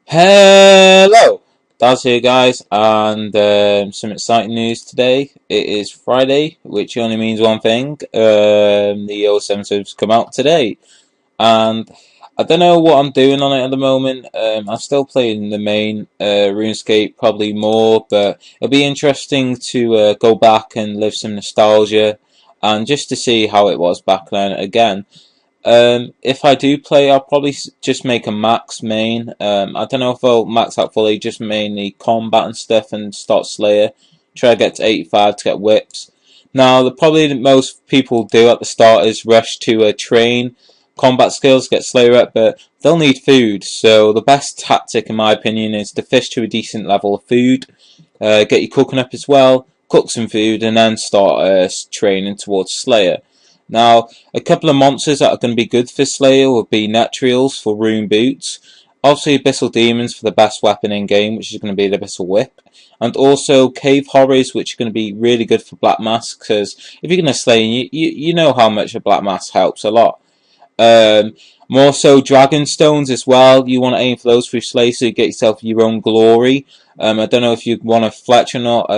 Hello, Daz here, guys, and some exciting news today. It is Friday, which only means one thing: the O7 subs come out today, and I don't know what I'm doing on it at the moment. I'm still playing the main RuneScape, probably more, but it'll be interesting to go back and live some nostalgia, and just to see how it was back then again. If I do play, I'll probably just make a max main. I don't know if I'll max out fully, just mainly combat and stuff and start Slayer. Try to get to 85 to get whips. Now, probably the most people do at the start is rush to train combat skills, get Slayer up, but they'll need food. So the best tactic, in my opinion, is to fish to a decent level of food. Get your cooking up as well, cook some food, and then start training towards Slayer. Now, a couple of monsters that are going to be good for Slayer will be Netrials for Rune Boots, obviously Abyssal Demons for the best weapon in game, which is going to be the Abyssal Whip, and also Cave Horrors, which are going to be really good for Black Mask, because if you're going to slay, you know how much a Black Mask helps a lot. Um, More so Dragon Stones as well. You want to aim for those through Slay so you get yourself your own glory. I don't know if you want to fletch or not.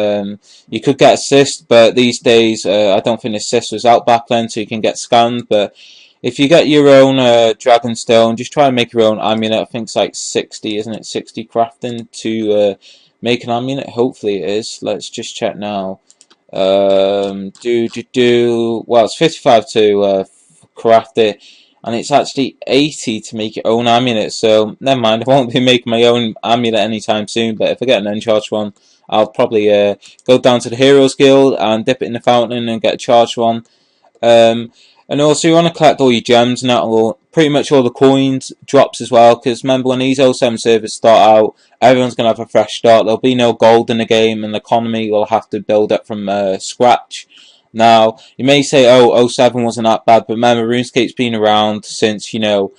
You could get assist, but these days I don't think assist was out back then, so you can get scanned. But if you get your own Dragon Stone, just try and make your own amulet. I think it's like 60, isn't it? 60 crafting to make an amulet. Hopefully it is. Let's just check now. Well, it's 55 to craft it, and it's actually 80 to make your own amulet, so never mind, I won't be making my own amulet anytime soon, but if I get an uncharged one, I'll probably go down to the Heroes Guild and dip it in the fountain and get a charged one. Um, and also you want to collect all your gems, and that will pretty much all the coins drops as well, because remember when these O7 servers start out, everyone's going to have a fresh start. There'll be no gold in the game, and the economy will have to build up from scratch. Now, you may say, oh, O7 wasn't that bad, but remember, RuneScape's been around since, O1,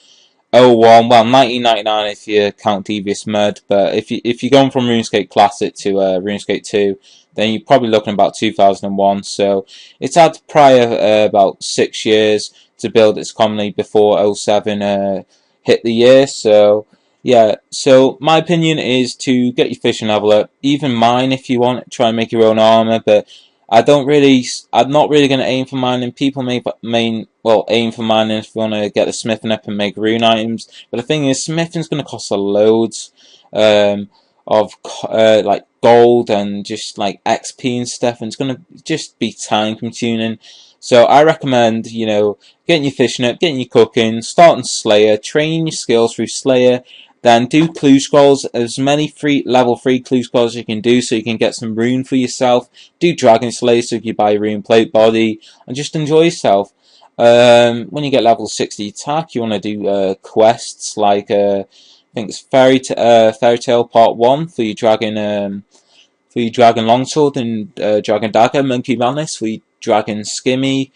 well, 1999 if you count Devious Mud, but if you're going from RuneScape Classic to RuneScape 2, then you're probably looking about 2001, so it's had prior about 6 years to build its economy before O7 hit the year, so yeah, so my opinion is to get your fishing level up, even mine if you want, try and make your own armor, but I'm not really going to aim for mining. People aim for mining if you want to get the smithing up and make rune items. But the thing is, smithing's going to cost a loads of like gold and just like XP and stuff, and it's going to just be time consuming. So I recommend, getting your fishing up, getting your cooking, starting Slayer, training your skills through Slayer, then do clue scrolls, as many level 3 clue scrolls as you can do so you can get some rune for yourself. Do Dragon Slayer so you buy rune plate body, and just enjoy yourself. When you get level 60 attack, you want to do quests like, I think it's Fairy Tale Part 1 for your Dragon Longsword and Dragon Dagger, Monkey Madness for your Dragon Skimmy,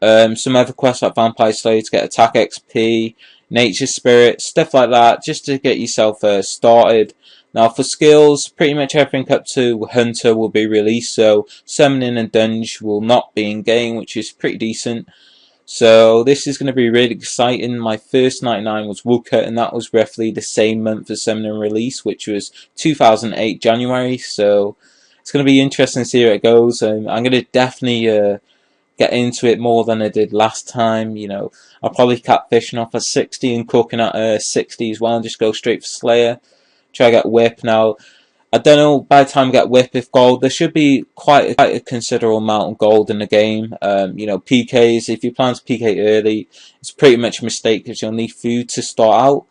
some other quests like Vampire Slayer to get attack XP, Nature Spirit, stuff like that, just to get yourself started. Now for skills, pretty much everything up to Hunter will be released, so Summoning and Dunge will not be in game, which is pretty decent. So this is going to be really exciting. My first 99 was Woodcut, and that was roughly the same month as Summoning release, which was 2008 January, so it's going to be interesting to see how it goes. I'm going to definitely get into it more than I did last time. I'll probably cap fishing off a 60 and cooking at a 60 as well, and just go straight for Slayer. Try to get Whip. Now, I don't know, by the time I get Whip, if gold, there should be quite a considerable amount of gold in the game. PKs, if you plan to PK early, it's pretty much a mistake because you'll need food to start out.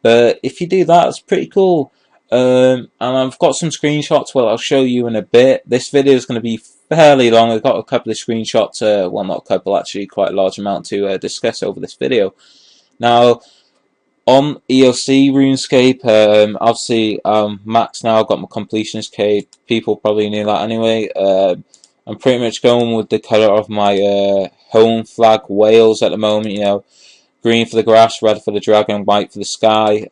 But if you do that, it's pretty cool. And I've got some screenshots, well, I'll show you in a bit. This video is going to be fairly long. I've got a couple of screenshots, well, not a couple, actually, quite a large amount to discuss over this video. Now, on EOC RuneScape, obviously, max now, I've got my completionist cape. People probably knew that anyway. I'm pretty much going with the colour of my home flag, Wales, at the moment, green for the grass, red for the dragon, white for the sky.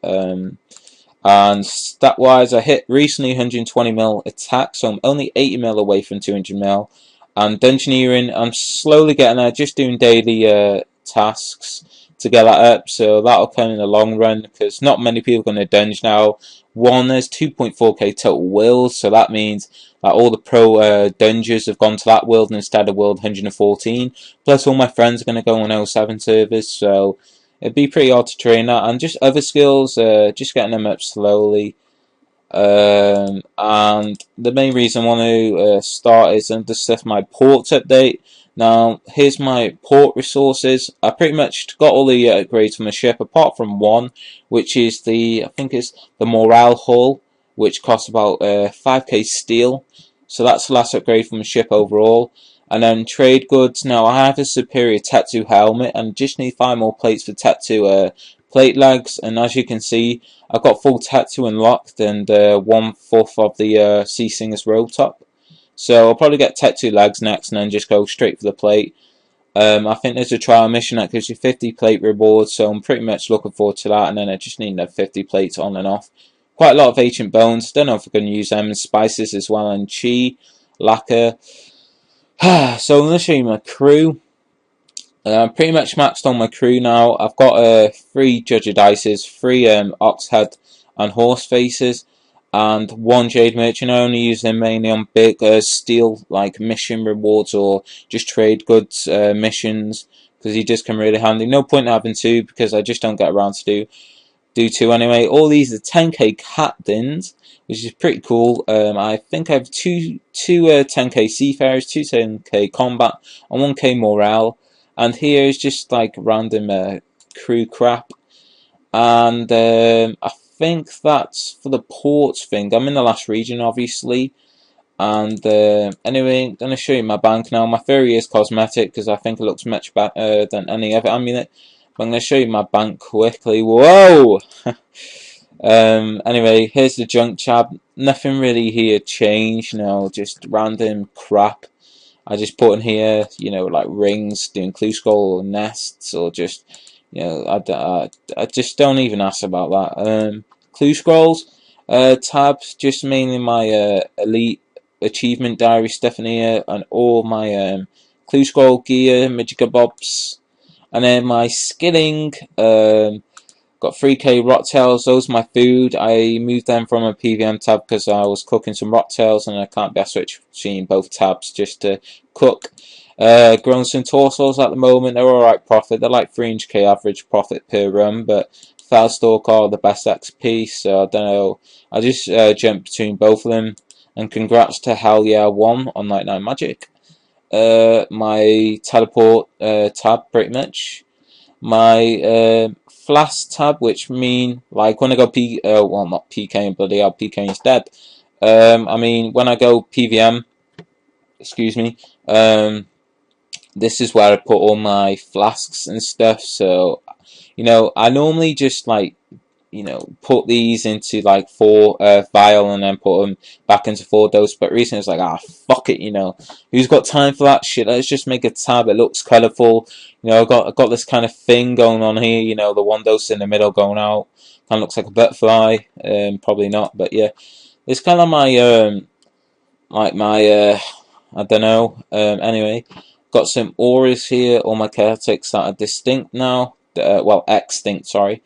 And stat wise, I hit recently 120 mil attack, so I'm only 80 mil away from 200 mil. And dungeoneering, I'm slowly getting there, just doing daily tasks. to get that up, so that'll come in the long run because not many people are going to dunge now. One, there's 2.4k total worlds, so that means that all the pro dungers have gone to that world instead of world 114. Plus, all my friends are going to go on 07 servers, so it'd be pretty hard to train that. And just other skills, just getting them up slowly. And the main reason I want to start is to discuss my ports update. Now, here's my port resources. I pretty much got all the upgrades from the ship, apart from one, which is I think it's the morale hull, which costs about 5k steel. So that's the last upgrade from the ship overall. And then trade goods. Now, I have a superior Tetsu helmet, and just need 5 more plates for Tetsu plate legs. And as you can see, I've got full Tetsu unlocked and 1/4 of the Sea Singer's robe top. So I'll probably get Tetsu legs next and then just go straight for the plate. I think there's a trial mission that gives you 50 plate rewards, so I'm pretty much looking forward to that. And then I just need another 50 plates on and off. Quite a lot of ancient bones. Don't know if we're going to use them, and spices as well, and chi, lacquer. So I'm going to show you my crew. I'm pretty much maxed on my crew now. I've got 3 Judge of Dices, 3 Ox Head and Horse Faces, and 1 Jade Merchant. I only use them mainly on big steel like mission rewards or just trade goods missions, because he does come really handy. No point in having 2 because I just don't get around to do 2 anyway. All these are 10k captains, which is pretty cool. I think I have two 10k seafarers, 2 10k combat, and 1k morale. And here is just like random crew crap. And I think that's for the ports thing. I'm in the last region, obviously. And anyway, I'm going to show you my bank now. My theory is cosmetic because I think it looks much better than any other amulet. But I'm going to show you my bank quickly. Whoa! Anyway, here's the junk tab. Nothing really here changed. No, just random crap. I just put in here, you know, like rings, doing clue scroll or nests, or just, you know, I just don't even ask about that. Clue scrolls tabs, just mainly my elite achievement diary stuff in here, and all my clue scroll gear, Magica Bobs, and then my skilling. Got 3k rocktails, those are my food. I moved them from a PVM tab because I was cooking some rocktails and I can't be able to switch between both tabs just to cook. Growing some torsos at the moment, they're alright profit. They're like 300k average profit per run, but Felstalk are the best XP, so I don't know. I just jumped between both of them. And congrats to Hell Yeah 1 on Night 9 Magic. My teleport tab pretty much. My flask tab, which mean like when I go well, not PK, bloody hell, PK is dead. I mean when I go PVM, excuse me, this is where I put all my flasks and stuff. So, you know, I normally just like, you know, put these into like 4 vial and then put them back into 4 dose. But recently it's like, fuck it, you know, who's got time for that shit? Let's just make a tab. It looks colourful. You know, I've got this kind of thing going on here. You know, the 1 dose in the middle going out. Kind of looks like a butterfly. Probably not, but yeah, it's kind of my like my I don't know. Anyway, got some auras here. All my chaotics that are distinct now. Well, extinct. Sorry.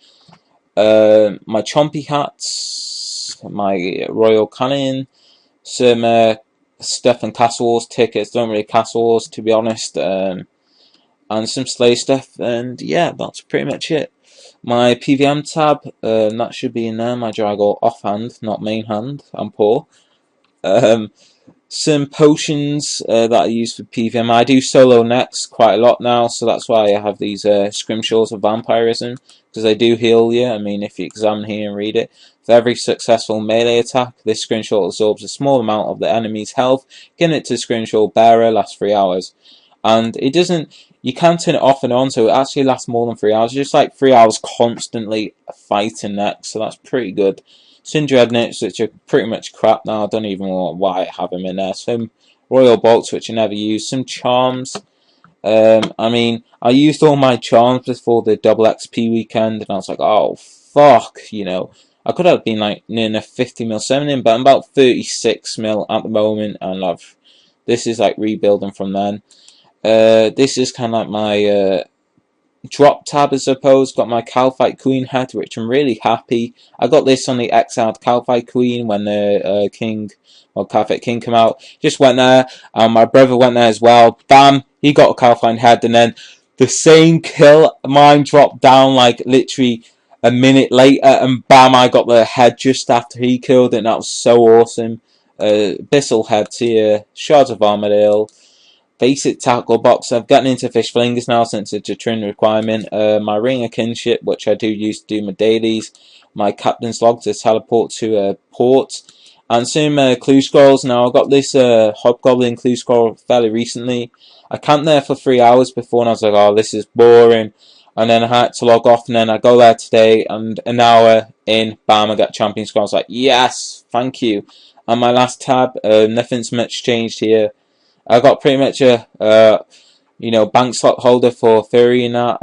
My chompy hats, my royal cannon, some stuff and Castle Wars tickets. Don't really Castle Wars, to be honest, and some Slay stuff. And yeah, that's pretty much it. My PVM tab, that should be in there. My Drago offhand, not main hand. I'm poor. Some potions that I use for PVM. I do solo next quite a lot now, so that's why I have these scrimshaws of vampirism, because they do heal you. I mean, if you examine here and read it, for every successful melee attack, this scrimshaw absorbs a small amount of the enemy's health. Getting it to the scrimshaw bearer lasts 3 hours, and it doesn't. You can turn it off and on, so it actually lasts more than 3 hours. Just like 3 hours constantly fighting next, so that's pretty good. Some Dreadnoughts, which are pretty much crap now. I don't even know why I have them in there. Some Royal Bolts, which I never use. Some Charms. I mean, I used all my Charms before the double XP weekend, and I was like, oh, fuck, you know. I could have been like near enough 50 mil summoning, but I'm about 36 mil at the moment, and this is like rebuilding from then. This is kind of like my drop tab, I suppose. Got my Calfight Queen head, which I'm really happy. I got this on the exiled Calfight Queen when the Calfight King came out. Just went there, and my brother went there as well. Bam, he got a Calfight head, and then the same kill, mine dropped down like literally a minute later, and bam, I got the head just after he killed it, and that was so awesome. Bissell head here, Shards of Armadale, basic tackle box. I've gotten into fish flingers now since it's a trin requirement. My ring of kinship, which I do use to do my dailies. My captain's log to teleport to port. And some clue scrolls. Now I got this hobgoblin clue scroll fairly recently. I camped there for 3 hours before and I was like, oh, this is boring. And then I had to log off, and then I go there today, and an hour in, bam, I got champion scroll. I was like, yes, thank you. And my last tab, nothing's much changed here. I got pretty much a bank slot holder for Fury in that,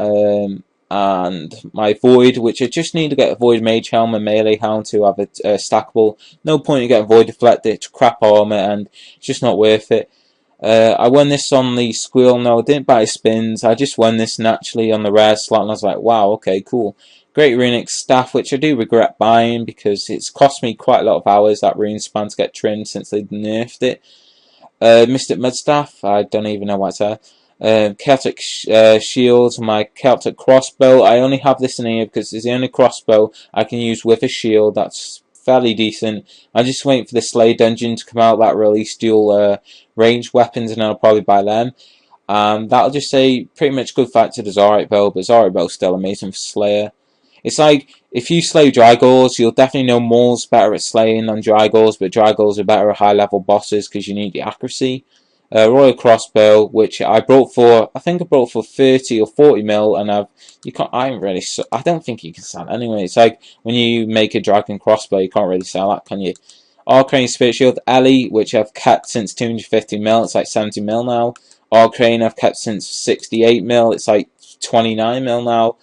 and my Void, which I just need to get a Void Mage Helm and Melee Hound to have it stackable. No point in getting Void Deflector, it's crap armor, and it's just not worth it. I won this on the Squeal. No, I didn't buy spins. I just won this naturally on the rare slot, and I was like, wow, okay, cool. Great Runic Staff, which I do regret buying because it's cost me quite a lot of hours, that rune span, to get trimmed since they nerfed it. Mystic Mudstaff, I don't even know what's there. Celtic Shield, my Celtic Crossbow. I only have this in here because it's the only crossbow I can use with a shield. That's fairly decent. I'm just waiting for the Slay Dungeon to come out that release dual ranged weapons, and I'll probably buy them. That'll just say pretty much good fight to the Zarite Bow, but Zarite Bow's still amazing for Slayer. It's like, if you slay Drygores, you'll definitely know Maul's better at slaying than Drygores, but Drygores are better at high level bosses because you need the accuracy. Royal Crossbow, which I brought for, I think I brought for 30 or 40 mil, and I don't think you can sell it anyway. It's like when you make a Dragon Crossbow, you can't really sell that, can you? Arcane Spirit Shield, Ellie, which I've kept since 250 mil, it's like 70 mil now. Arcane I've kept since 68 mil, it's like 29 mil now.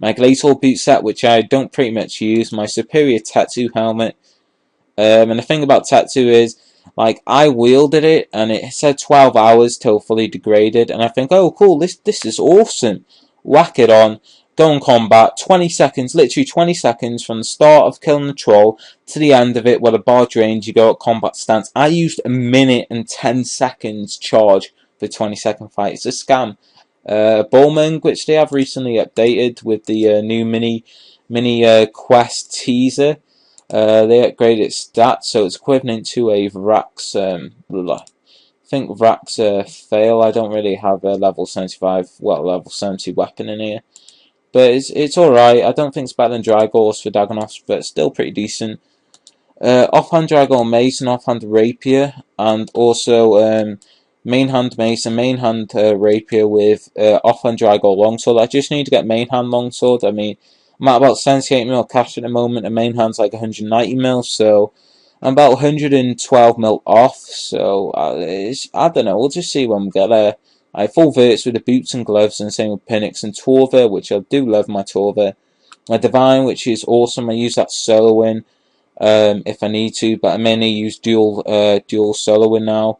My Glacial boot set, which I don't pretty much use. My Superior Tattoo helmet. And the thing about Tattoo is, like, I wielded it, and it said 12 hours till fully degraded. And I think, oh, cool, this is awesome. Whack it on. Go in combat. 20 seconds, literally 20 seconds from the start of killing the troll to the end of it, where the bar drains, you go at combat stance. I used a minute and 10 seconds charge for 20-second fight. It's a scam. Bowman, which they have recently updated with the new mini quest teaser. They upgraded its stats, so it's equivalent to a Vrax. I think Vrax fail. I don't really have a level 75, level 70 weapon in here, but it's all right. I don't think it's better than Drygores for Dagonoths, but still pretty decent. Offhand Drygor Mace and offhand Rapier, and also main hand mace and main hand rapier with offhand Drygor longsword. I just need to get main hand longsword. I mean, I'm at about 78 mil cash at the moment, and main hand's like 190 mil, so I'm about 112 mil off. So I don't know. We'll just see when we get there. I have full verts with the boots and gloves, and same with Pinnix and Torva, which I do love my Torva. My Divine, which is awesome. I use that solo win if I need to, but I mainly use dual solo win now.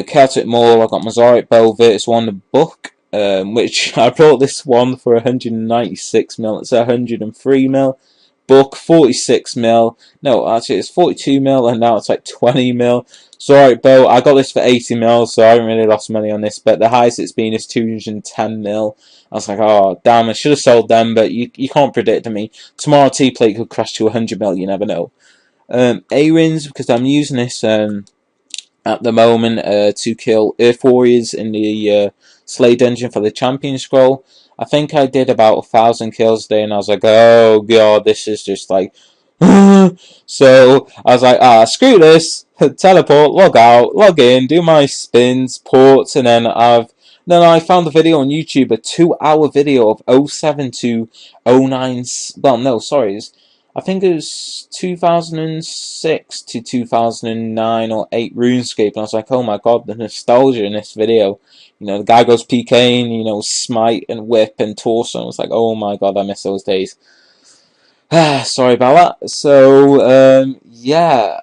Celtic Maul, I got my Zarite Bow Virtus 1 the book, which I bought this one for 196 mil. It's 103 mil. Book 46 mil. No, actually it's 42 mil, and now it's like 20 mil. Zarite Bow, I got this for 80 mil, so I haven't really lost money on this, but the highest it's been is 210 mil. I was like, oh damn, I should have sold them, but you can't predict to me. Tomorrow T-Plate could crash to 100 mil, you never know. A-Rins, because I'm using this at the moment to kill Earth Warriors in the Slay Dungeon for the Champion Scroll. I think I did about 1,000 kills today, and I was like, oh god, this is just like so I was like, screw this, teleport, log out, log in, do my spins, ports, and then I found a video on YouTube, a 2-hour video of 07 to 09, well no, sorry, I think it was 2006 to 2009 or 8 RuneScape, and I was like, oh my god, the nostalgia in this video. You know, the guy goes PKing, you know, Smite and Whip and Torso. I was like, oh my god, I miss those days. Sorry about that. So, yeah.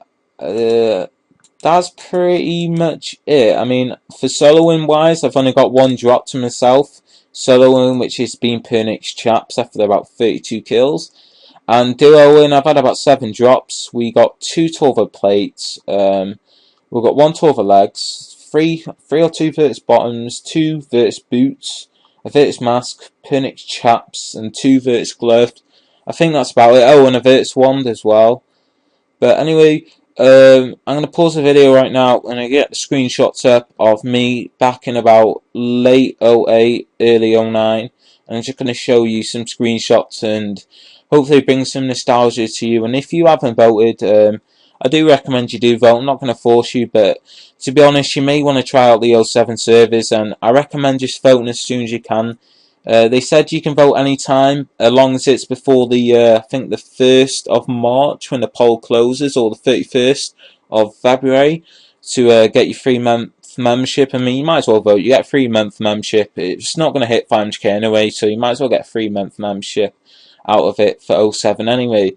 that's pretty much it. I mean, for soloing wise, I've only got one drop to myself. Soloing, which is being Pernix Chaps after about 32 kills. And duoing, I've had about 7 drops. We got 2 Torva plates. We've got 1 Torva legs, 3 or 2 Virtus bottoms, 2 Virtus boots, a Virtus mask, Pernix Chaps, and 2 Virtus gloves. I think that's about it. Oh, and a Virtus wand as well. But anyway, I'm going to pause the video right now and I get the screenshots up of me back in about late 08, early 09. And I'm just going to show you some screenshots and hopefully bring some nostalgia to you. And if you haven't voted, I do recommend you do vote. I'm not going to force you, but to be honest, you may want to try out the 07 servers. And I recommend just voting as soon as you can. They said you can vote anytime, as long as it's before the, I think the 1st of March when the poll closes, or the 31st of February, to get your 3-month membership. I mean, you might as well vote. You get a 3-month membership. It's not going to hit 500k anyway, so you might as well get a 3-month membership out of it for 07 anyway.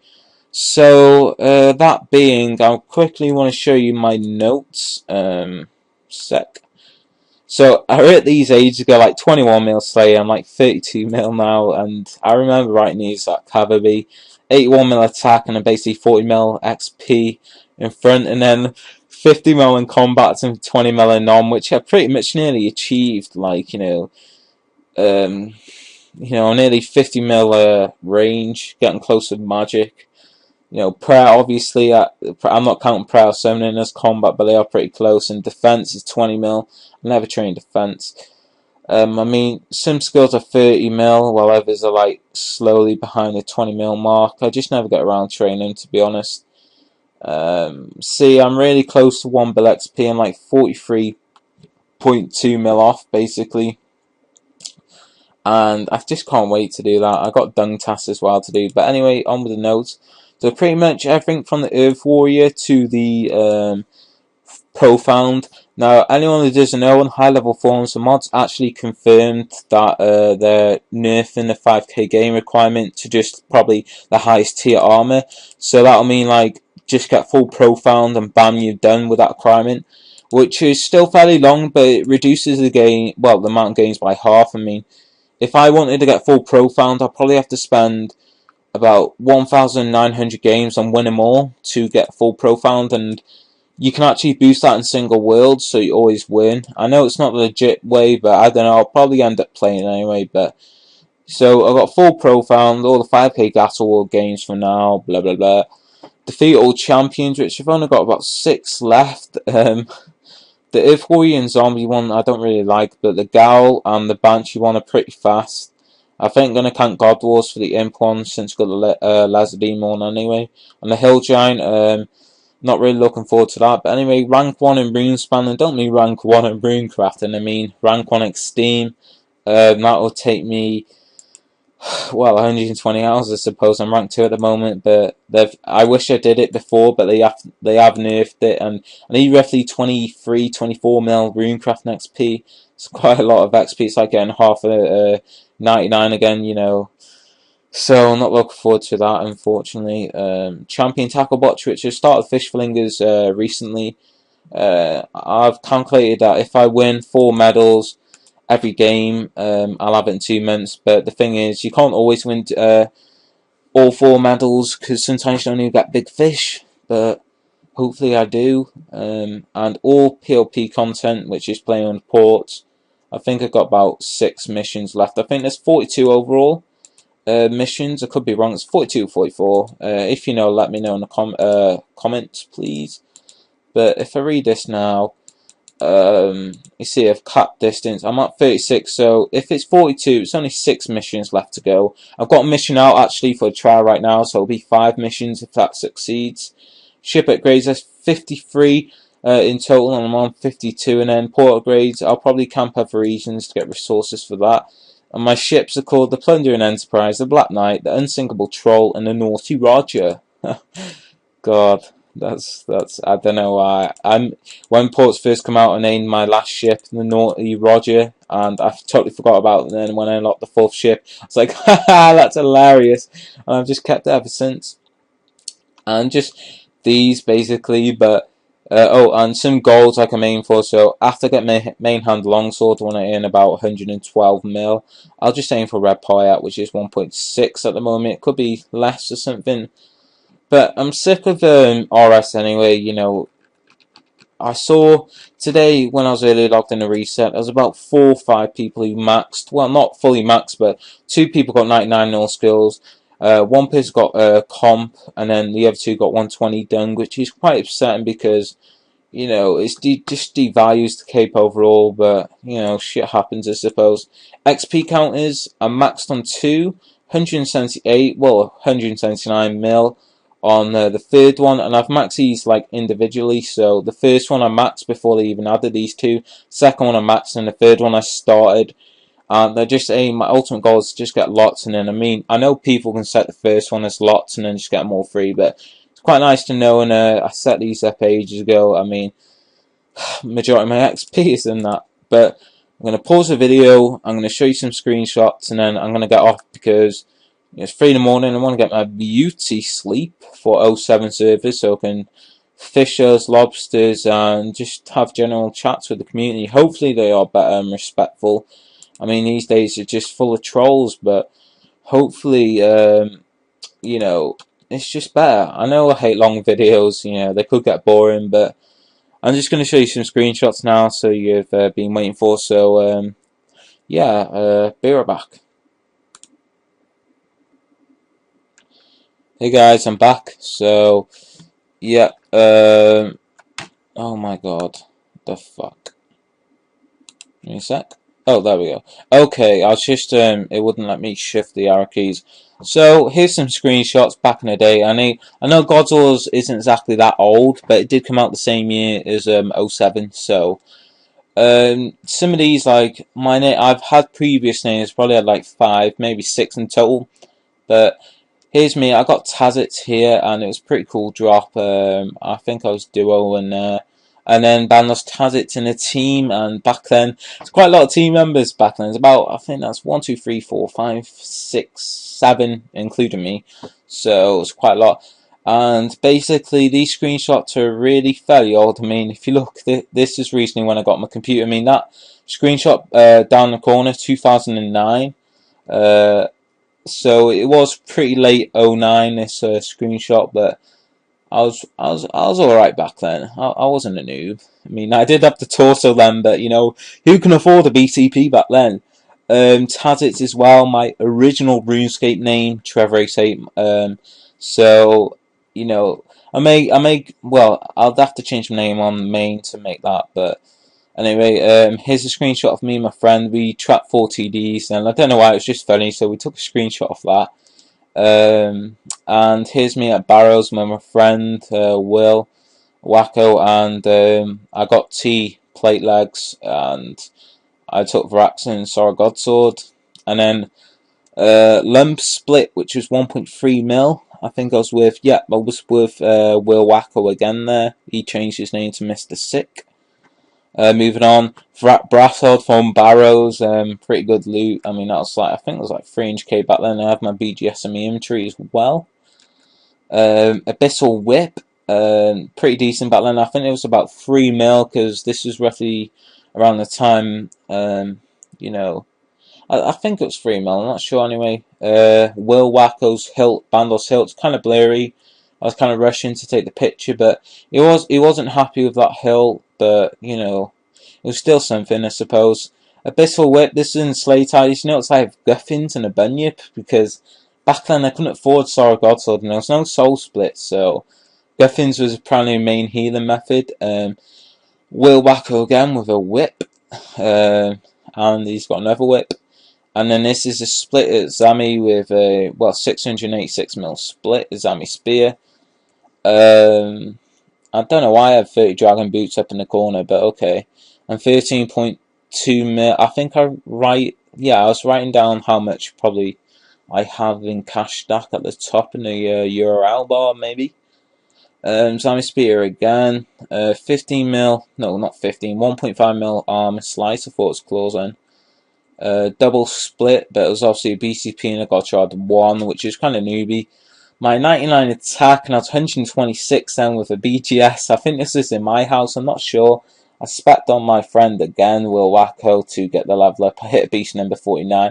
So, that being, I quickly want to show you my notes. Sec. So I wrote these ages ago, like 21 mil Slayer. I'm like 32 mil now, and I remember writing these at Cavalry, 81 mil attack, and then basically 40 mil XP in front, and then 50 mil in combat and 20 mil in non, which I pretty much nearly achieved. Like nearly 50 mil range, getting close to magic. Prayer, obviously, I'm not counting Prayer summoning as combat, but they are pretty close. And defense is 20 mil. I never trained defense. I mean, some skills are 30 mil, while others are like slowly behind the 20 mil mark. I just never get around training, to be honest. See, I'm really close to 1 bill XP. I'm like 43.2 mil off, basically. And I just can't wait to do that. I got dung tasks as well to do. But anyway, on with the notes. So pretty much everything from the Earth Warrior to the Profound. Now, anyone who doesn't know, on high level forums, the mods actually confirmed that they're nerfing the 5k game requirement to just probably the highest tier armor. So that'll mean like just get full Profound and bam, you're done with that requirement. Which is still fairly long, but it reduces the game, well, the amount of games by half. I mean, if I wanted to get full Profound, I'd probably have to spend about 1,900 games on win them all to get full Profound, and you can actually boost that in single worlds, so you always win. I know it's not the legit way, but I don't know, I'll probably end up playing anyway. But so I've got full Profound, all the 5k Battle World games for now, blah blah blah. Defeat all champions, which I've only got about 6 left. The Earth Warrior and Zombie one I don't really like, but the Gal and the Banshee one are pretty fast. I think I'm going to count God Wars for the Imp one, since I've got the Laser Demon one anyway. And the Hill Giant, not really looking forward to that. But anyway, rank 1 in RuneSpan, and don't mean rank 1 in RuneCrafting, I mean rank 1 Extreme. That will take me, well, 120 hours, I suppose. I'm rank 2 at the moment, but I wish I did it before, but they have nerfed it, and I need roughly 23, 24 mil RuneCrafting XP. It's quite a lot of XP. It's like getting half a 99 again, So I'm not looking forward to that, unfortunately. Champion Tackle Botch, which has started Fish Flingers recently. I've calculated that if I win 4 medals every game, I'll have it in 2 months. But the thing is, you can't always win all 4 medals, because sometimes you don't even get big fish. But hopefully I do. And all PLP content, which is playing on ports. I think I've got about 6 missions left. I think there's 42 overall missions. I could be wrong. It's 42 or 44. If you know, let me know in the comments, please. But if I read this now, you see I've cut distance. I'm at 36, so if it's 42, it's only 6 missions left to go. I've got a mission out actually for a trial right now, so it'll be 5 missions if that succeeds. Ship upgrades, that's 53 in total, and I'm on 52. And then port upgrades, I'll probably camp other regions to get resources for that. And my ships are called the Plundering Enterprise, the Black Knight, the Unsinkable Troll, and the Naughty Roger. God, that's I don't know why. When ports first come out, I named my last ship the Naughty Roger, and I totally forgot about it. And then when I unlocked the 4th ship, I was like, haha, that's hilarious. And I've just kept it ever since. And just these basically, but Oh, and some goals I can aim for. So after I get my main hand longsword, when I earn about 112 mil, I'll just aim for red pie at, which is 1.6 at the moment. It could be less or something. But I'm sick of RS anyway. You know, I saw today when I was early logged in a reset, there was about 4 or 5 people who maxed. Well, not fully maxed, but 2 people got 99 null skills. One person got comp, and then the other 2 got 120 dung, which is quite upsetting because, you know, it's just devalues the cape overall. But you know, shit happens, I suppose. XP counters, I'm maxed on 2, 178, well, 179 mil on the third one, and I've maxed these like individually. So the first one I maxed before they even added these two. Second one I maxed, and the third one I started. And they're just saying my ultimate goal is to just get lots, and then I mean I know people can set the first one as lots and then just get them all free, but it's quite nice to know. And I set these up ages ago. I mean, majority of my XP is in that. But I'm going to pause the video, I'm going to show you some screenshots, and then I'm going to get off because it's 3 in the morning. I want to get my beauty sleep for '07 servers so I can fish those lobsters and just have general chats with the community. Hopefully they are better and respectful. I mean, these days are just full of trolls, but hopefully, you know, it's just better. I know I hate long videos, you know, they could get boring, but I'm just going to show you some screenshots now, so you've been waiting for. So, yeah, be right back. Hey guys, I'm back. So, yeah, oh my god, the fuck. Give me a sec. Oh, there we go. Okay, I was just, it wouldn't let me shift the arrow keys. So, here's some screenshots back in the day. I know Godzill's isn't exactly that old, but it did come out the same year as '07, so some of these, like my name, I've had previous names, probably had like 5, maybe 6 in total. But here's me. I got Tazits here, and it was a pretty cool drop. I think I was duo and then Ban lost Tazits in a team. And back then, it's quite a lot of team members back then. It's about, I think that's 1, 2, 3, 4, 5, 6, 7, including me. So it's quite a lot. And basically, these screenshots are really fairly old. I mean, if you look, this is recently when I got my computer. I mean, that screenshot down the corner, 2009. So it was pretty late '09. This screenshot, but I was alright back then. I wasn't a noob. I mean, I did have the torso then, but you know, who can afford a BCP back then? Tazits as well. My original RuneScape name, Trevor88. So you know, well, I'll have to change my name on main to make that, but anyway, here's a screenshot of me and my friend. We trapped 4 TDs, and I don't know why, it was just funny, so we took a screenshot of that. And here's me at Barrows with my friend, Will, Wacko, and I got T plate legs, and I took Vraxen and Sora Godsword, and then Lump Split, which was 1.3 mil. I think I was with, yeah, I was with Will Wacko again there. He changed his name to Mr. Sick. Moving on, Brassard from Barrows, pretty good loot. I mean, that was like, I think it was like 300k back then. I have my BGSME inventory as well. Abyssal Whip, pretty decent back then. I think it was about 3 mil, because this was roughly around the time, you know, I think it was 3 mil, I'm not sure anyway. Will Wacko's hilt, Bandle's hilt, it's kind of blurry. I was kind of rushing to take the picture, but he wasn't happy with that hilt, but you know, it was still something, I suppose. Abyssal Whip, this is in Slate Tidings. You know, it's like Guffins and a Bunyip, because back then I couldn't afford Sora Godsword and there was no soul split, so Guffins was apparently a main healing method. Will Wacko again with a whip, and he's got another whip. And then this is a split at Zami with a, well, 686 mil split, Zami Spear. I don't know why I have 30 Dragon Boots up in the corner, but okay. And 13.2 mil, I think I was writing down how much probably I have in cash stack at the top in the URL bar, maybe. Zami Spear again, 15 mil, no, not 15, 1.5 mil armor slice, I thought it was claws on. Double split, but it was obviously a BCP and I got charged 1, which is kind of newbie. my 99 attack, and I was 126 then with a BGS. I think this is in my house, I'm not sure. I specced on my friend again, Will Wacko, to get the level up. I hit a beast number 49.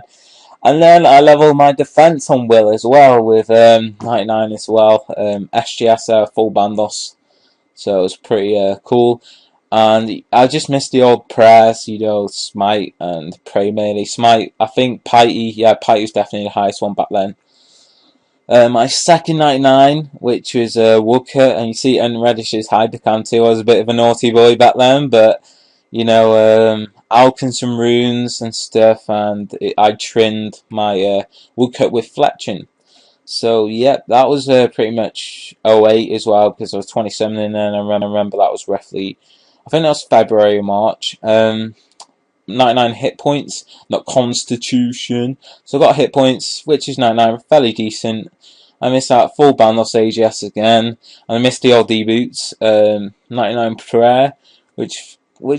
And then I leveled my defense on Will as well with 99 as well. SGS full bandos. So it was pretty cool. And I just missed the old prayers, you know, smite and pray mainly. Smite, I think Piety, yeah, Piety was definitely the highest one back then. My second 99, which was Woodcut, and you see in Reddish's Hypercam too. I was a bit of a naughty boy back then, but you know, alching some runes and stuff, and I trimmed my Woodcut with fletching. So yeah, that was pretty much 08 as well, because I was 27 and then I remember that was roughly, I think that was February or March. 99 hit points, not constitution. So I got hit points, which is 99, fairly decent. I missed out full Bandos AGS again, and I missed the old D-Boots. 99 prayer, which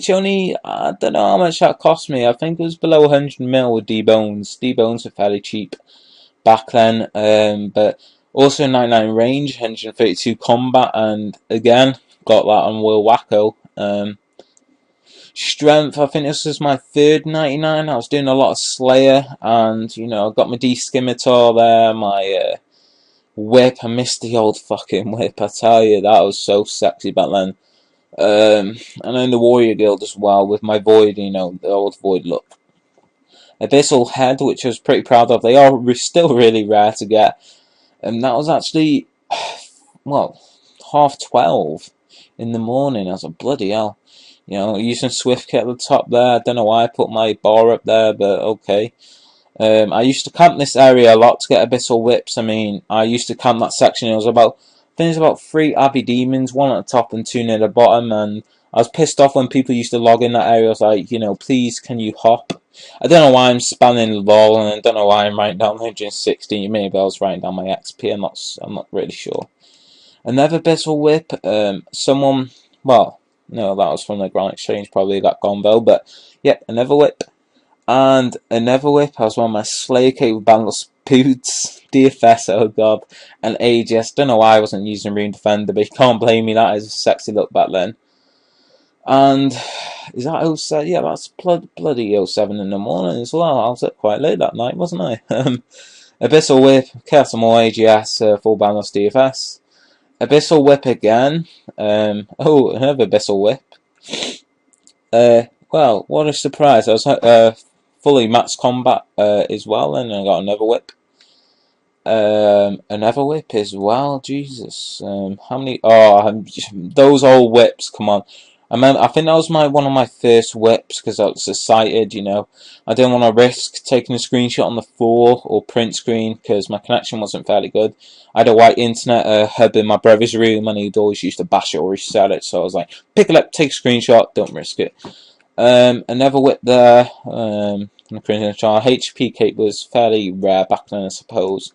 only, I don't know how much that cost me. I think it was below 100 mil with D-Bones. D-Bones are fairly cheap back then, but also 99 range, 132 combat, and again, got that on Will Wacko. Strength, I think this was my third 99. I was doing a lot of Slayer, and you know, I got my D-Scimitar there, my whip. I missed the old fucking whip, I tell you, that was so sexy back then. And then the Warrior Guild as well, with my Void, you know, the old Void look. Abyssal Head, which I was pretty proud of. They are still really rare to get. And that was actually, well, 12:30 in the morning. I was like, bloody hell. You know, using Swift Kit at the top there. I don't know why I put my bar up there, but okay. I used to camp this area a lot to get Abyssal Whips. I mean, I used to camp that section. It was about, I think it was about 3 Abbey Demons, 1 at the top and 2 near the bottom. And I was pissed off when people used to log in that area. I was like, you know, please, can you hop? I don't know why I'm spanning LOL, and I don't know why I'm writing down 160. Maybe I was writing down my XP. I'm not really sure. Another Abyssal Whip. Someone, well, no, that was from the Grand Exchange, probably that combo. But yeah, another whip. And another whip. I was on my Slayer Cape with Bangles Boots, DFS, oh god, and AGS. Don't know why I wasn't using Rune Defender, but you can't blame me, that is a sexy look back then. And is that 07? Yeah, that's bloody 07 in the morning as well. I was up quite late that night, wasn't I? Abyssal Whip, Chaos More AGS, full Bangles DFS. Abyssal Whip again. Oh, another Abyssal Whip. Well, what a surprise. I was fully max combat as well, and I got another whip. Another whip as well, Jesus. How many? Oh, those old whips, come on. I think that was one of my first whips, because I was excited, you know. I didn't want to risk taking a screenshot on the floor or print screen, because my connection wasn't fairly good. I had a white internet hub in my brother's room, and he'd always used to bash it or reset it, so I was like, pick it up, take a screenshot, don't risk it. Another whip there, HP cape was fairly rare back then, I suppose.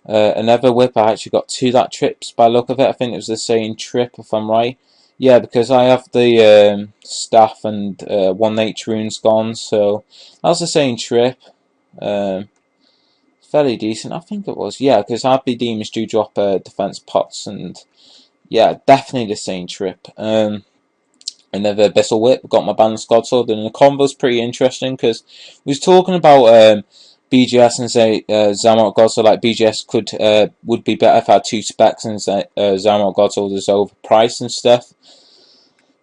Another whip, I actually got 2 that trips by the look of it. I think it was the same trip, if I'm right. Yeah, because I have the staff and 1H runes gone, so that was the same trip. Fairly decent, I think it was. Yeah, because RB Demons do drop defense pots, and yeah, definitely the same trip. Another Abyssal Whip, got my balanced Godsword, and the combo's pretty interesting, because we was talking about BGS and say Zamorak Godsword, like BGS would be better if I had 2 specs, and Zamorak Godsword is overpriced and stuff.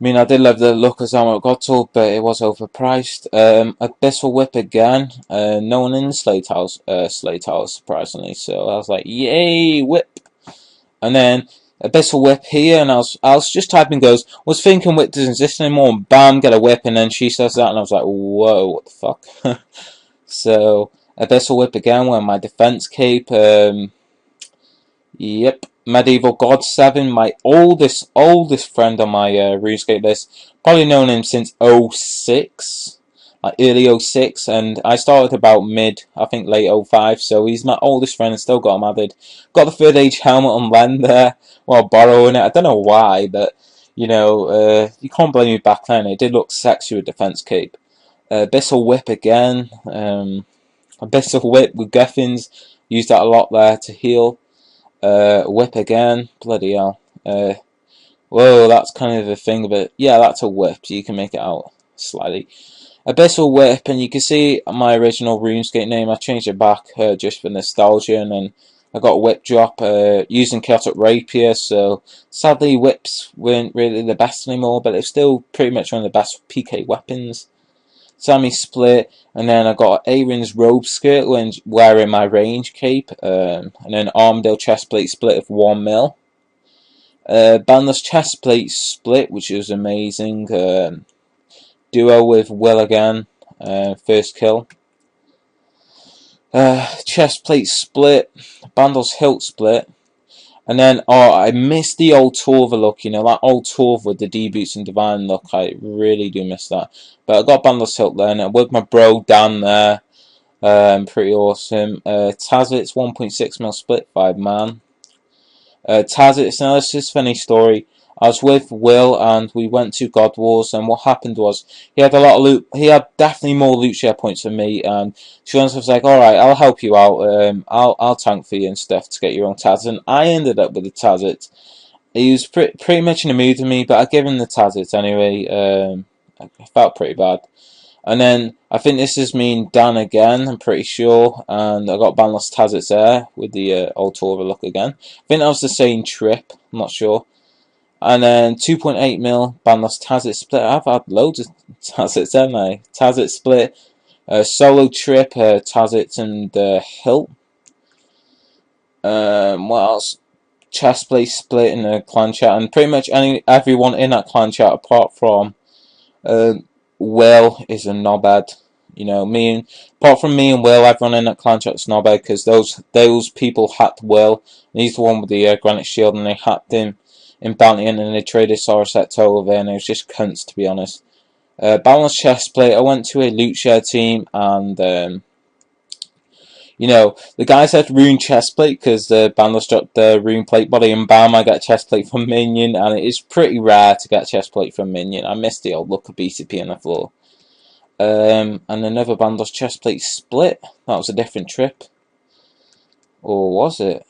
I mean, I did love the look of Zamorak Godsword, but it was overpriced. Abyssal Whip again, no one in the Slate House, surprisingly, so I was like, yay, whip! And then Abyssal Whip here, and I was just typing goes, was thinking whip doesn't exist anymore, and bam, get a whip, and then she says that, and I was like, whoa, what the fuck? So, Abyssal Whip again, wearing my defense cape, yep, Medieval God 7, my oldest friend on my RuneScape list, probably known him since 06, like early 06, and I started about I think late 05, so he's my oldest friend and still got him added. Got the 3rd age helmet on lend there, while borrowing it, I don't know why, but, you know, you can't blame me back then, it did look sexy with defense cape. Abyssal Whip again, Abyssal Whip with Guffins, used that a lot there to heal. Whip again. Bloody hell. Whoa, that's kind of a thing, but yeah, that's a whip. You can make it out slightly. Abyssal Whip, and you can see my original RuneScape name. I changed it back just for nostalgia, and then I got a whip drop using Chaotic Rapier. So sadly, whips weren't really the best anymore, but they're still pretty much one of the best PK weapons. Sammy Split, and then I got Aaron's Robe Skirt when wearing my range cape, and then Armadale Chestplate Split of 1 mil. Bandless Chestplate Split, which was amazing. Duo with Will again, first kill. Chestplate Split, Bandle's Hilt Split, and then I missed the old Torva look. You know, that old Torva with the D boots and Divine look. I really do miss that. But I got Bandle's Hilt then, and with my bro Dan there, pretty awesome. Tazit's 1.6 mil split 5-man. Tazit's, now this is a funny story. I was with Will and we went to God Wars, and what happened was he had a lot of loot. He had definitely more loot share points than me, and she was like, "All right, I'll help you out. I'll tank for you and stuff to get your own Tazit." And I ended up with the Tazit. He was pretty much in the mood with me, but I gave him the Tazit anyway. I felt pretty bad. And then I think this is me and Dan again, I'm pretty sure, and I got Bandless Tazits there with the old Torva look again. I think that was the same trip, I'm not sure. And then 2.8 mil Bandless Tazit Split. I've had loads of Tazits, haven't I? Tazit Split, solo trip, Tazits and Hilt. What else? Chestplate Split in the clan chat, and pretty much everyone in that clan chat apart from Will is a knobhead. You know, apart from me and Will, everyone in that clan chat is knobhead because those people hacked Will. And he's the one with the granite shield, and they hacked him in Bounty, and then they traded Soraset over, and it was just cunts, to be honest. Balanced Chestplate. I went to a loot share team, and you know, the guys had rune chestplate because the Bandless dropped the rune plate body, and bam, I got chestplate from Minion, and it is pretty rare to get chestplate from Minion. I missed the old look of BCP on the floor. And another Bandless Chestplate Split. That was a different trip. Or was it?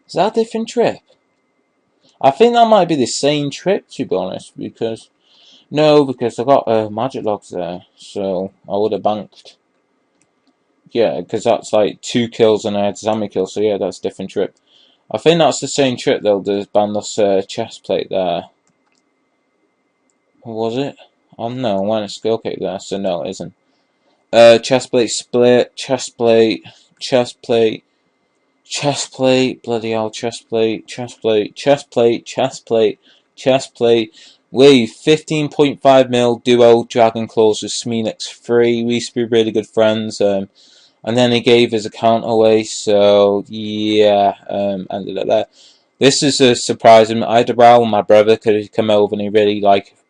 Is that a different trip? I think that might be the same trip, to be honest, because I got magic logs there, so I would have banked. Yeah, because that's like 2 kills and I had Zami kill, so yeah, that's a different trip. I think that's the same trip though, the Bandless Chestplate there. Was it? Oh no, I went a skill cape there, so no, it isn't. Chestplate Split, Chestplate, bloody hell, Chestplate. Wave 15.5 mil duo Dragon Claws with Smeenix 3. We used to be really good friends. And then he gave his account away, so yeah, ended up there. This is a surprise. I had a row with my brother because he come over and he really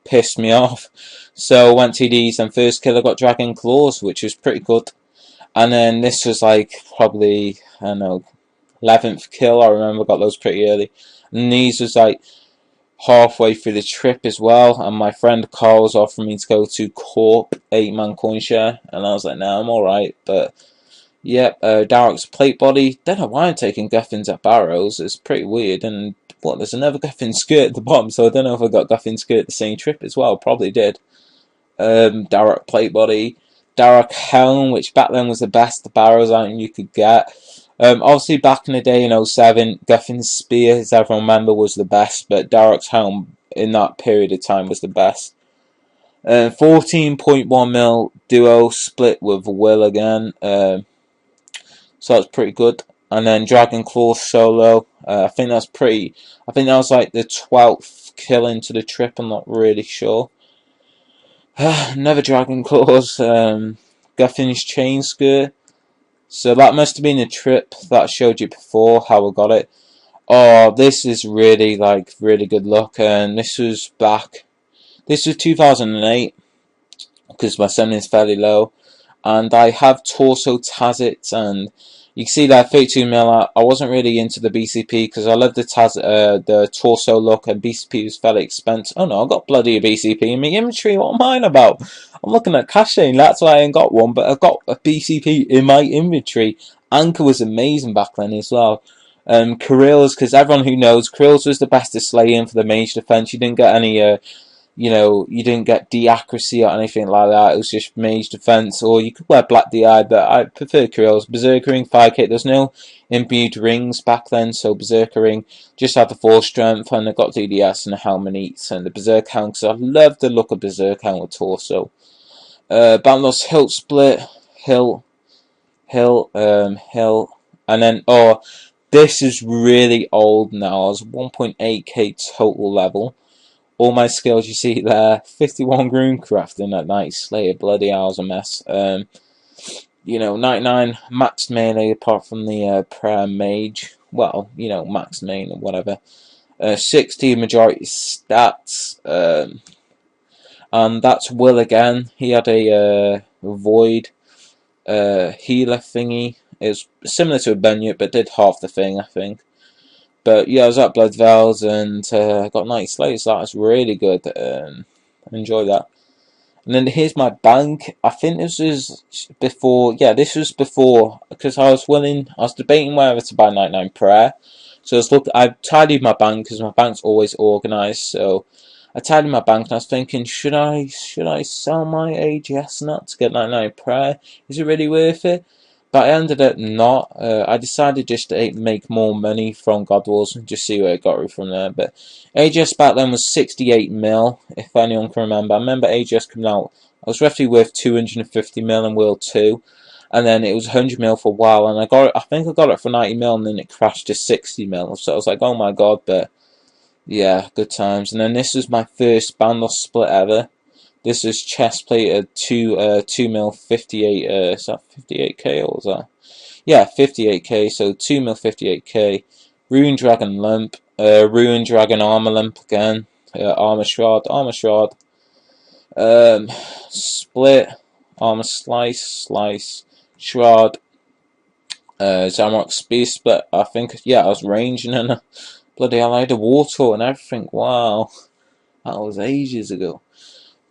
pissed me off. So went TDs, and first kill I got Dragon Claws, which was pretty good. And then this was probably, I don't know, 11th kill. I remember got those pretty early. And these was halfway through the trip as well. And my friend Carl was offering me to go to Corp 8-man coin share, and I was like, nah, I'm alright. But yep, Darrock's plate body. Don't know why I'm taking Guffins at Barrows. It's pretty weird. And what? There's another Guffin skirt at the bottom, so I don't know if I got Guffin skirt the same trip as well. Probably did. Darrock plate body. Darrock helm, which back then was the best Barrows item you could get. Obviously, back in the day in 07, Guffin's spear, as everyone remember, was the best, but Darrock's helm in that period of time was the best. 14.1 mil duo split with Will again. So that's pretty good. And then Dragon Claw solo. I think that was the 12th kill into the trip. I'm not really sure. Another Dragon Claws. Guffin's chain skirt. So that must have been a trip that I showed you before, how I got it. Oh, this is really, really good luck. And this was 2008, because my summoning is fairly low. And I have Torso Tazit, and you can see that 32 mil. I wasn't really into the BCP, because I love the Torso look, and BCP was fairly expensive. Oh no, I got bloody BCP in my inventory, what am I on about? I'm looking at caching, that's why I ain't got one, but I've got a BCP in my inventory. Anchor was amazing back then as well. Kirill's, because everyone who knows, Kirill's was the best at slaying for the mage defense. You didn't get any, you didn't get de-accuracy or anything like that. It was just mage defense, or you could wear black DI, but I prefer Kirill's. Berserker ring 5k. There's no imbued rings back then, so Berserker ring just had the 4 strength, and I got DDS and the helmet eats and the Berserk helm, because I love the look of Berserk helm with torso. Bandos hilt split, hilt, and then this is really old now. I was 1.8k total level. All my skills you see there, 51 rune crafting at night, Slayer, bloody hell, was a mess. 99 max melee apart from the prayer mage. Well, max main or whatever. 60 majority stats. And that's Will again. He had a void healer thingy. It was similar to a Benyut, but did half the thing, I think. But yeah, I was at Blood Vales and got 90 slays. That was really good. I enjoyed that. And then here's my bank. I think this was before. Yeah, this was before, because I was debating whether to buy 99 prayer. So I tidied my bank, because my bank's always organised. So I tidied my bank, and I was thinking, should I sell my AGS nut to get 99 prayer? Is it really worth it? But I ended up not. I decided just to make more money from God Wars and just see where it got me from there. But AGS back then was 68 mil, if anyone can remember. I remember AGS coming out. I was roughly worth 250 mil in World 2. And then it was 100 mil for a while. And I think I got it for 90 mil, and then it crashed to 60 mil. So I was like, oh my god, but yeah, good times. And then this was my first Bandos split ever. This is chest plated 2 mil 58. Is that 58k or was that? Yeah, 58k. So 2 mil 58k. Rune Dragon Limp. Rune Dragon Armor Limp again. Armor Shroud. Split. Armor Slice. Shroud. Zamrock Speed Split. I think. Yeah, I was ranging and bloody hell, I had a Wartortle and everything. Wow, that was ages ago.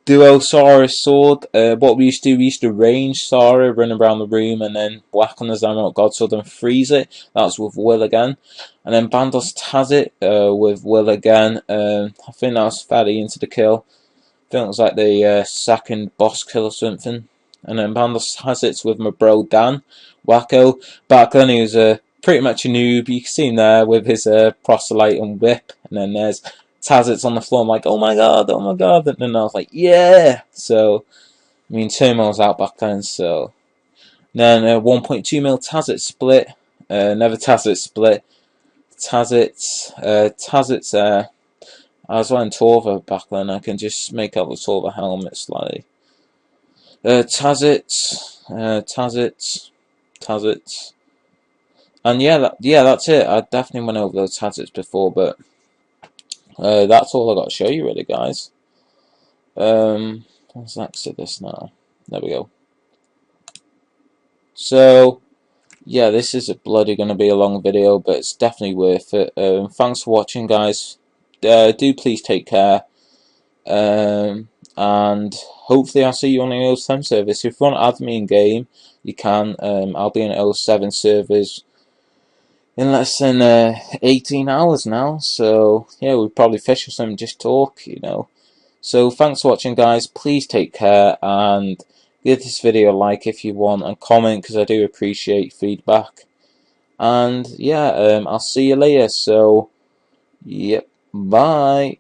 Duo Sara sword. What we used to range Sara, run around the room, and then whack on the Zamrock Godsword and freeze it. That's with Will again. And then Bandos Tazit with Will again. I think that was fairly into the kill. I think it was like the second boss kill or something. And then Bandos Tazit's with my bro Dan Wacko. Back then he was pretty much a noob. You can see him there with his proselyte and whip. And then there's Tazit's on the floor. I'm like, oh my god. And then I was like, yeah. So, I mean, Turmoil's out back then. So, then 1.2 mil Tazit split. Never Tazit split. Tazit's I was wearing Torva back then. I can just make out the Torva helmet slightly. Tazits. And yeah, that's it. I definitely went over those Tazits before, but that's all I got to show you, really, guys. What's next to this now? There we go. So, yeah, this is bloody going to be a long video, but it's definitely worth it. Thanks for watching, guys. Do please take care. And hopefully I'll see you on the 07 service. If you want to add me in game, you can. I'll be in 07 servers in less than 18 hours now. So yeah, we'll probably fish or something, just talk, So thanks for watching, guys. Please take care and give this video a like if you want, and comment, because I do appreciate feedback. And yeah, I'll see you later. So yep, bye.